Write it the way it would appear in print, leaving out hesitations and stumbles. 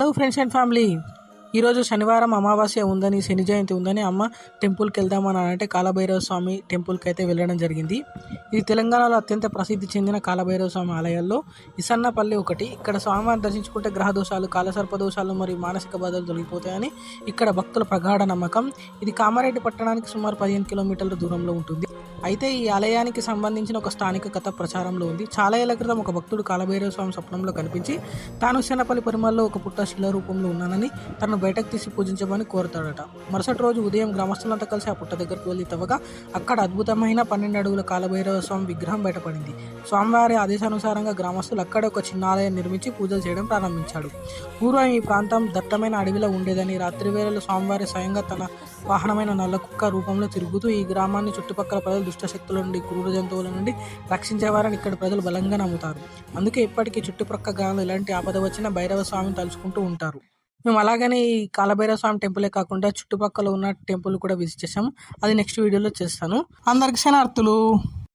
Hello friends and family, ఈరోజు శనివారం అమావాస్య ఉందని, శని జయంతి ఉందని అమ్మ టెంపుల్కి వెళ్దామని అంటే కాలభైరవ స్వామి టెంపుల్కి అయితే వెళ్ళడం జరిగింది. ఇది తెలంగాణలో అత్యంత ప్రసిద్ధి చెందిన కాలభైరవ స్వామి ఆలయాల్లో ఇసన్నపల్లి ఒకటి. ఇక్కడ స్వామివారిని దర్శించుకుంటే గ్రహ దోషాలు, కాలసర్ప దోషాలు మరియు మానసిక బాధలు తొలగిపోతాయని ఇక్కడ భక్తుల ప్రగాఢ నమ్మకం. ఇది కామారెడ్డి పట్టణానికి సుమారు 15 కిలోమీటర్ల దూరంలో ఉంటుంది. అయితే ఈ ఆలయానికి సంబంధించిన ఒక స్థానిక కథ ప్రచారంలో ఉంది. చాలా ఏళ్ల క్రితం ఒక భక్తుడు కాలభైరవ స్వామి స్వప్నంలో కనిపించి తాను ఇసన్నపల్లి పరిమళలో ఒక పుట్ట శిల రూపంలో ఉన్నానని తనను బయటకు తీసి పూజించమని కోరుతాడట. మరుసటి రోజు ఉదయం గ్రామస్తులంతా కలిసి ఆ పుట్ట దగ్గరకు వెళ్ళి తవ్వగా అక్కడ అద్భుతమైన 12 అడుగుల కాలభైరవ స్వామి విగ్రహం బయటపడింది. స్వామివారి ఆదేశానుసారంగా గ్రామస్తులు అక్కడ ఒక చిన్న ఆలయం నిర్మించి పూజలు చేయడం ప్రారంభించాడు. పూర్వం ఈ ప్రాంతం దట్టమైన అడవిలో ఉండేదని, రాత్రి వేళలో స్వామివారి స్వయంగా తన వాహనమైన నల్ల కుక్క రూపంలో తిరుగుతూ ఈ గ్రామాన్ని చుట్టుపక్కల ప్రజలు దుష్టశక్తుల నుండి, క్రూర జంతువుల నుండి రక్షించేవారని ఇక్కడ ప్రజలు బలంగా నమ్ముతారు. అందుకే ఇప్పటికీ చుట్టుప్రక్కల గ్రామాలు ఎలాంటి ఆపద వచ్చినా భైరవ స్వామిని తలుచుకుంటూ ఉంటారు. మేము అలాగనే ఈ కాలభైరవ స్వామి టెంపులే కాకుండా చుట్టుపక్కల ఉన్న టెంపుల్ కూడా విజిట్ చేసాము. అది నెక్స్ట్ వీడియోలో చేస్తాను. అందరికి శనార్థులు.